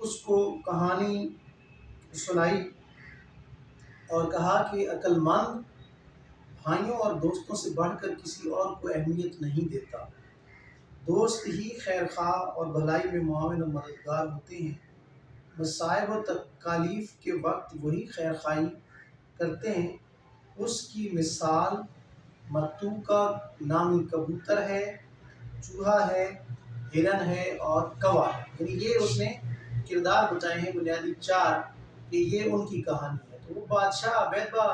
اس کو کہانی سنائی اور کہا کہ عقل مند بھائیوں اور دوستوں سے بڑھ کر کسی اور کو اہمیت نہیں دیتا، دوست ہی خیر خواہ اور بھلائی میں معاون و مددگار ہوتے ہیں، مصائب و تکالیف کے وقت وہی خیر خواہی کرتے ہیں۔ اس کی مثال متوقع نامی کبوتر ہے، چوہا ہے، ہرن ہے اور کوا ہے۔ یعنی یہ اس نے کردار بتائے ہیں بنیادی چار کہ یہ ان کی کہانی ہے۔ تو وہ بادشاہ بیدبا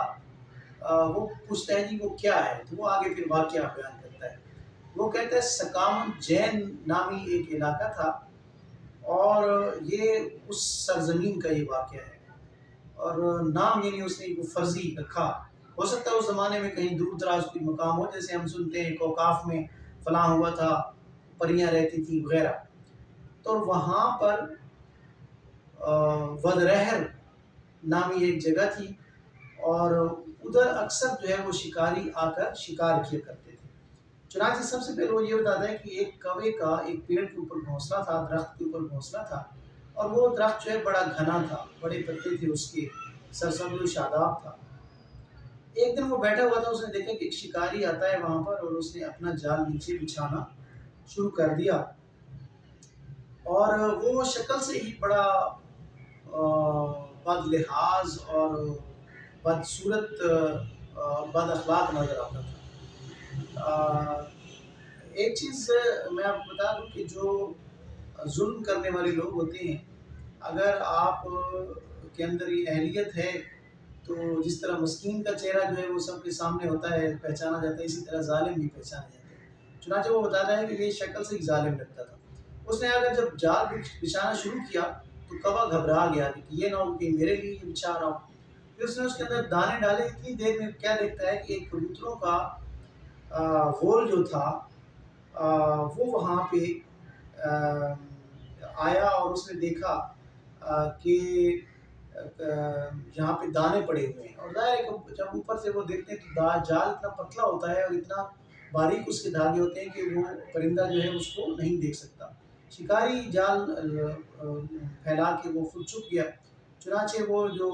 وہ پوچھتا ہے جی وہ کیا ہے، تو وہ آگے پھر واقعہ بیان کرتا ہے۔ وہ کہتا ہے سکام جین نامی ایک علاقہ تھا اور یہ اس سرزمین کا یہ واقعہ ہے، اور نام یعنی اس نے وہ فرضی رکھا۔ ہو سکتا ہے اس زمانے میں کہیں دور دراز کوئی مقام ہو، جیسے ہم سنتے ہیں کوکاف میں فلاں ہوا تھا، پریاں رہتی تھیں وغیرہ۔ تو وہاں پر ودرہر نامی ایک جگہ تھی اور ادھر اکثر جو ہے وہ شکاری آ کر شکار کیا کرتے تھے۔ چنانچہ سب سے پہلے وہ یہ بتاتا ہے کہ ایک کوے کا ایک پیڑ کے اوپر گھونسلہ تھا، درخت کے اوپر گھونسلہ تھا، اور وہ درخت جو ہے بڑا گھنا تھا، بڑے پتے تھے اس کے، سرسبز و شاداب تھا۔ ایک دن وہ بیٹھا ہوا تھا، اس نے دیکھا کہ ایک شکاری آتا ہے وہاں پر، اور اس نے اپنا جال نیچے بچھانا شروع کر دیا، اور وہ شکل سے ہی بڑا بد لحاظ اور بدصورت بد اخلاق نظر آتا تھا۔ ایک چیز میں آپ کو بتا دوں کہ جو ظلم کرنے والے لوگ ہوتے ہیں، اگر آپ کے اندر یہ اہلیت ہے تو جس طرح مسکین کا چہرہ جو ہے وہ سب کے سامنے ہوتا ہے، پہچانا جاتا ہے، اسی طرح ظالم بھی پہچانے جاتے ہیں۔ چنانچہ وہ بتاتا ہے کہ یہ شکل سے ہی ظالم لگتا تھا۔ اس نے اگر جب جال بچھانا شروع کیا تو کوا گھبرا گیا کہ یہ نہ ہو کہ میرے لیے یہ بچھا رہا ہوں۔ پھر اس نے اس کے اندر دانے ڈالے، اتنی دیر میں کیا دیکھتا ہے کہ ایک کبوتروں کا غول جو تھا وہ وہاں پہ آیا، اور اس نے دیکھا کہ یہاں پہ دانے پڑے ہوئے ہیں، اور ظاہر ہے کہ جب اوپر سے وہ دیکھتے ہیں تو جال اتنا پتلا ہوتا ہے اور اتنا باریک اس کے دھاگے ہوتے ہیں کہ وہ پرندہ جو ہے اس کو نہیں دیکھ سکتا۔ شکاری جال پھیلا کے وہ خود چھپ گیا، چنانچہ وہ جو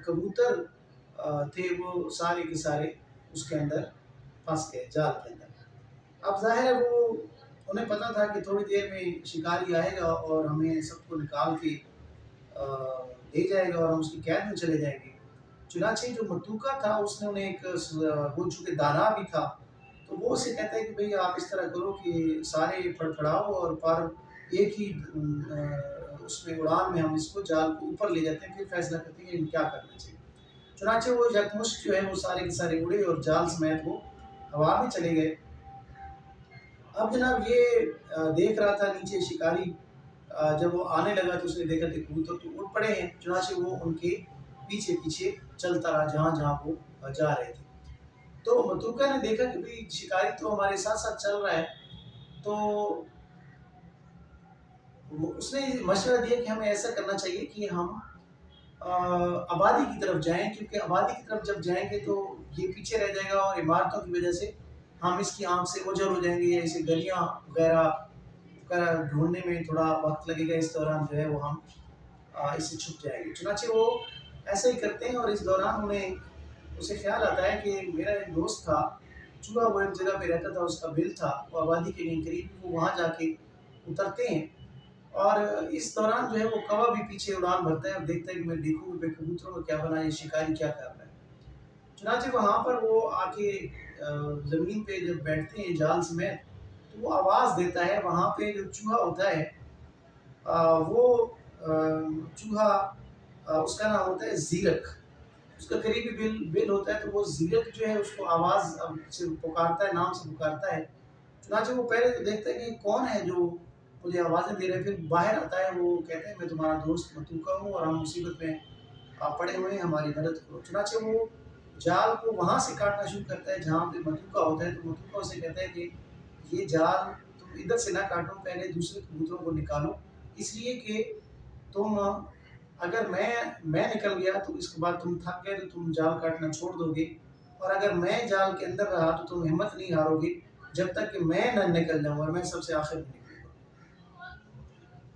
کبوتر تھے وہ سارے کے سارے اس کے اندر پھنس گئے، جال کے اندر۔ اب ظاہر ہے وہ انہیں پتا تھا کہ تھوڑی دیر میں شکاری آئے گا اور ہمیں سب کو نکال کے لے جائے گا اور ہم اس کی قید میں چلے جائیں گے۔ چنانچہ جو متوقع تھا اس نے انہیں ایک وہ چونکہ دانا بھی تھا تو وہ اسے کہتا ہے کہ بھئی آپ اس طرح کرو کہ سارے پھڑپھڑاؤ اور پر ایک ہی اس میں اڑان میں ہم اس کو جال کو اوپر لے جاتے ہیں، پھر فیصلہ کرتے ہیں کہ کیا کرنا چاہیے۔ چنانچہ وہ یکمشت جو ہے وہ سارے کے سارے اڑے اور جال سمیت وہ ہوا میں چلے گئے۔ اب جناب یہ دیکھ رہا تھا نیچے شکاری، جب وہ آنے لگا تو اس نے دیکھا کہ کبوتر تو اڑ پڑے ہیں، چنانچہ وہ ان کے پیچھے پیچھے چلتا رہا جہاں جہاں وہ جا رہے تھے۔ تو متوقع نے دیکھا کہ بھئی شکاری تو ہمارے ساتھ ساتھ چل رہا ہے، تو اس نے مشورہ دیا کہ ہمیں ایسا کرنا چاہیے کہ ہم آبادی کی طرف جائیں، کیونکہ آبادی کی طرف جب جائیں گے تو یہ پیچھے رہ جائے گا اور عمارتوں کی وجہ سے ہم اس کی آنکھ سے اوجھل ہو جائیں گے، یا اسے گلیاں وغیرہ ڈھونڈنے میں تھوڑا وقت لگے گا، اس دوران جو ہے وہ ہم اس سے چھپ جائیں گے۔ چنانچہ وہ ایسا ہی کرتے ہیں، اور اس دوران انہیں اسے خیال آتا ہے کہ میرا ایک دوست تھا چوہا، وہ ایک جگہ پہ رہتا تھا، اس کا بل تھا، وہ آبادی کے قریب، وہ وہاں جا کے اترتے ہیں، اور اس دوران جو ہے وہ کوا بھی پیچھے اڑان بھرتا ہے اور دیکھتا ہے کہ میں دیکھوں کہ کبوتروں کا کیا بنا، یہ شکاری کیا کر رہا ہے۔ چنانچہ وہاں پر وہ آ کے زمین پہ جب بیٹھتے ہیں جال سمیت تو وہ آواز دیتا ہے، وہاں پہ جو چوہا ہوتا ہے وہ چوہا اس کا نام ہوتا ہے زیرک، اس کا قریبی بل ہوتا ہے، تو وہ زیرک جو ہے اس کو آواز سے پکارتا ہے، نام سے پکارتا ہے۔ چنانچہ وہ پہلے تو دیکھتا ہے کہ کون ہے جو مجھے آوازیں دے رہے ہیں، پھر باہر آتا ہے، وہ کہتا ہے میں تمہارا دوست متوقع ہوں اور ہم مصیبت میں پڑے ہوئے ہیں، ہماری مدد کرو۔ چنانچہ وہ جال کو وہاں سے کاٹنا شروع کرتا ہے جہاں پہ متوقع ہوتا ہے، تو متوقع اسے کہتا ہے کہ یہ جال تم ادھر سے نہ کاٹو، پہلے دوسرے کبوتروں کو نکالو، اس لیے کہ تم اگر میں نکل گیا تو اس کے بعد تم تھک گئے تو تم جال کاٹنا چھوڑ دو گے، اور اگر میں جال کے اندر رہا تو تم ہمت نہیں ہارو گے جب تک کہ میں نہ نکل جاؤں، اور میں سب سے آخر میں نکلوں گا۔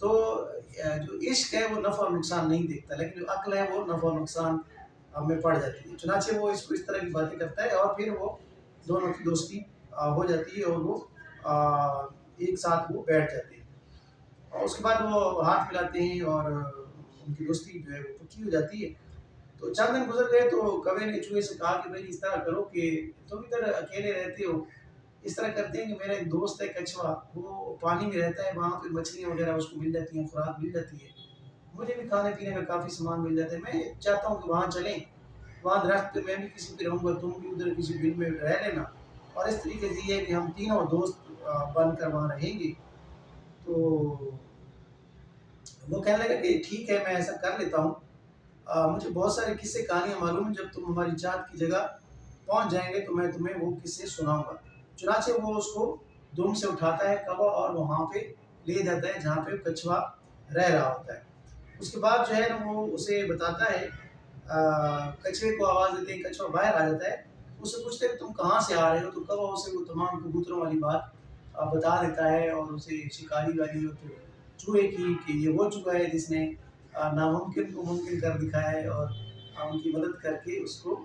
تو جو عشق ہے وہ نفع اور نقصان نہیں دیکھتا، لیکن جو عقل ہے وہ نفع اور نقصان میں پڑ جاتی ہے۔ چنانچہ وہ اس کو اس طرح کی باتیں کرتا ہے اور پھر وہ دونوں کی دوستی ہو جاتی ہے اور وہ ایک ساتھ وہ بیٹھ جاتے ہیں، اور اس کے بعد وہ ہاتھ ملاتے ہیں اور ان کی دوستی جو ہے وہ پکی ہو جاتی ہے۔ تو چند دن گزر گئے تو کوے نے چوہے سے کہا کہ بھائی اس طرح کرو کہ تم ادھر اکیلے رہتے ہو، اس طرح کرتے ہیں کہ میرا ایک دوست ہے کچھوا، وہ پانی میں رہتا ہے، وہاں پہ مچھلیاں وغیرہ اس کو مل جاتی ہیں، خوراک مل جاتی ہے، مجھے بھی کھانے پینے کا کافی سامان مل جاتا ہے، میں چاہتا ہوں کہ وہاں چلیں، وہاں درخت پہ میں بھی کسی پہ رہوں گا، تم بھی ادھر کسی بل میں رہ لینا، اور اس طریقے سے یہ ہے کہ ہم تینوں دوست بن کر وہاں رہیں گے۔ تو وہ کہنے لگا کہ ٹھیک ہے میں ایسا کر لیتا ہوں، مجھے بہت سارے قصے کہانیاں معلوم ہیں، جب تم ہماری چاہت کی جگہ پہنچ جائیں گے تو میں تمہیں وہ قصے سناؤں گا۔ چنانچہ وہ اس کو دم سے اٹھاتا ہے کوا اور وہاں پہ لے جاتا ہے جہاں پہ کچھوا رہ رہا ہوتا ہے۔ اس کے بعد جو ہے نا وہ اسے بتاتا ہے، کچھوے کو آواز دیتے ہیں، کچھوا باہر آ جاتا ہے، اس سے پوچھتے ہیں تم کہاں سے آ رہے ہو، تو کوا اسے وہ تمام کبوتروں والی بات بتا دیتا ہے، اور اسے شکاری والی اور پھر چوہے کی کہ یہ وہ چوہا ہے جس نے ناممکن کو ممکن کر دکھایا ہے اور ان کی مدد کر کے اس کو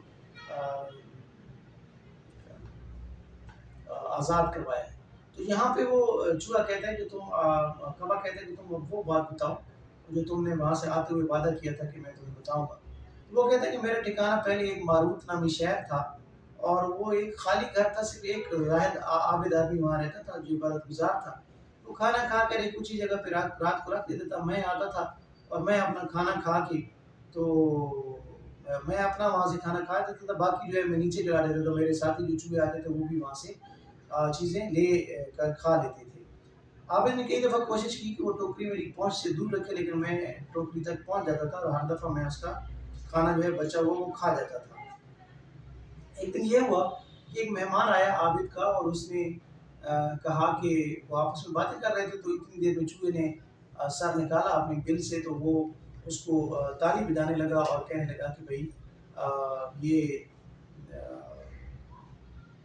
آزاد کروایا ہے۔ تو یہاں پہ وہ چوہا کہتا ہے کہ تم کوا کہتا ہے کہ تم وہ بات بتاؤ جو تم نے وہاں سے آتے ہوئے وعدہ کیا تھا کہ میں تمہیں بتاؤں گا۔ وہ کہتا ہے کہ میرا ٹھکانہ پہلے ایک ماروت نامی شہر تھا، اور وہ ایک خالی گھر تھا، صرف ایک راہب عابد آدمی وہاں رہتا تھا جو عبادت گزار تھا۔ وہ کھانا کھا کر ایک اونچی جگہ پہ رات کو رکھ دیتا تھا، میں آتا تھا اور میں اپنا کھانا کھا کے تو میں اپنا وہاں سے کھانا کھا دیتا تھا، باقی جو ہے میں نیچے گرا دیتا تھا، میرے ساتھی جو چوہے آتے تھے وہ بھی وہاں سے چیزیں لے کر کھا لیتے تھے۔ عابد نے کئی دفعہ کوشش کی کہ وہ ٹوکری میری پہنچ سے دور رکھے، لیکن میں ٹوکری تک پہنچ جاتا تھا اور ہر دفعہ میں اس کا کھانا جو ہے بچا ہوا وہ کھا جاتا تھا۔ ایک دن یہ ہوا کہ ایک مہمان آیا عابد کا، اور اس نے کہا کہ وہ آپس میں باتیں کر رہے تھے، تو اتنی دیر میں چوہے نے سر نکالا اپنی بل سے، تو وہ اس کو تالی بجانے لگا اور کہنے لگا کہ بھائی یہ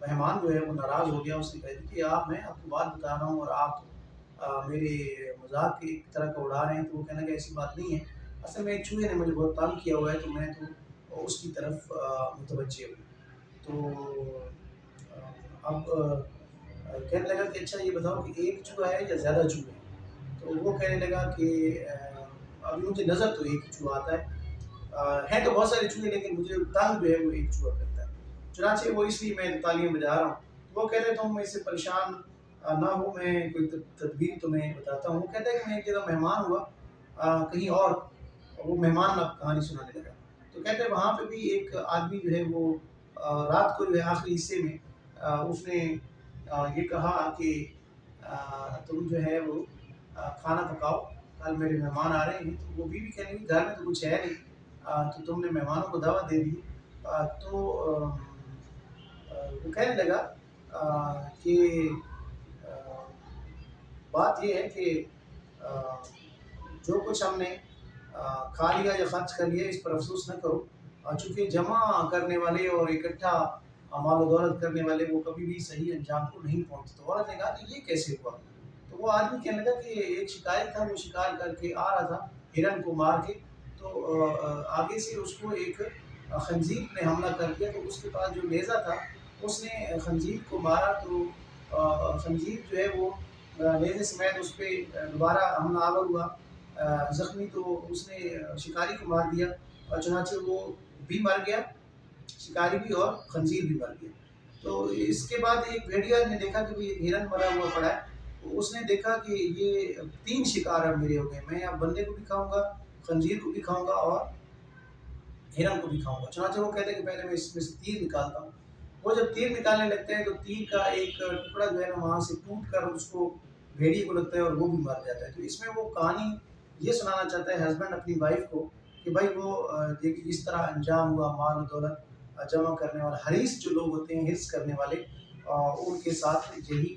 مہمان جو ہے وہ ناراض ہو گیا، اس نے کہا کہ میں آپ کو بات بتا رہا ہوں اور آپ میرے مذاق کی ایک طرح کا اڑا رہے ہیں۔ تو وہ کہنے لگا ایسی بات نہیں ہے، اصل میں ایک چوہے نے مجھے بہت تنگ کیا ہوا ہے، تو میں تو اس کی طرف متوجہ ہوں۔ تو اب کہنے لگا کہ اچھا یہ بتاؤ کہ ایک چوہا ہے یا زیادہ چوہے ہیں؟ تو وہ کہنے لگا کہ ابھی مجھے نظر تو ایک ہی چوہا آتا ہے تو بہت سارے چوہے، لیکن مجھے تنگ جو ہے وہ ایک چوہا کرتا ہے، چنانچہ وہ اس لیے میں تالیاں بجا رہا ہوں۔ وہ کہتے ہیں تم اس سے پریشان نہ ہو، میں کوئی تدبیر تمہیں بتاتا ہوں۔ وہ کہتا ہے کہ میں ایک جگہ مہمان ہوا کہیں اور وہ مہمان اب کہانی سنانے لگا، تو کہتے ہیں وہاں پہ بھی ایک آدمی جو ہے وہ رات کو جو ہے آخری حصے میں اس نے یہ کہا کہ تم جو ہے وہ کھانا پکاؤ، کل میرے مہمان آ رہے ہیں۔ تو وہ بیوی کہنے لگی گھر میں تو کچھ ہے نہیں، تو تم نے مہمانوں کو دعوت دے دی۔ تو وہ کہنے لگا کہ بات یہ ہے کہ جو کچھ ہم نے کھا لیا یا خرچ کر لیا اس پر افسوس نہ کرو، چونکہ جمع کرنے والے اور اکٹھا مال و دولت کرنے والے وہ کبھی بھی صحیح انجام کو نہیں پہنچتے۔ تو عورت نے کہا کہ یہ کیسے ہوا؟ تو وہ آدمی کہنے لگا کہ ایک شکاری تھا، وہ شکار کر کے آ رہا تھا ہرن کو مار کے، تو آگے سے اس کو ایک خنزیر نے حملہ کر دیا، تو اس کے پاس جو نیزہ تھا اس نے خنزیر کو مارا، تو خنزیر جو ہے وہ نیزے سمیت اس پہ دوبارہ حملہ آور ہوا زخمی، تو اس نے شکاری کو مار دیا، اور چنانچہ وہ بھی مر گیا، شکاری بھی اور خنزیر بھی مر گیا۔ تو اس کے بعد ایک بھیڑیا نے دیکھا کہ یہ ہرن مرا ہوا پڑا ہے، تو اس نے دیکھا کہ یہ 3 شکار اب میرے ہو گئے، میں اب بندے کو بھی کھاؤں گا، خنزیر کو بھی کھاؤں گا اور ہرن کو بھی کھاؤں گا۔ چنانچہ وہ کہتے ہیں کہ پہلے میں اس میں سے تیر نکالتا ہوں۔ وہ جب تیر نکالنے لگتے ہیں تو تیر کا ایک ٹکڑا جو ہے نا وہاں سے ٹوٹ کر اس کو بھیڑیے کو لگتا ہے اور وہ بھی مر جاتا ہے۔ تو اس میں وہ کہانی یہ سنانا چاہتا ہے ہسبینڈ اپنی وائف کو کہ بھائی وہ دیکھیے اس طرح انجام ہوا، مال و دولت جمع کرنے والا حریص جو لوگ ہوتے ہیں، حرص کرنے والے ان کے ساتھ یہی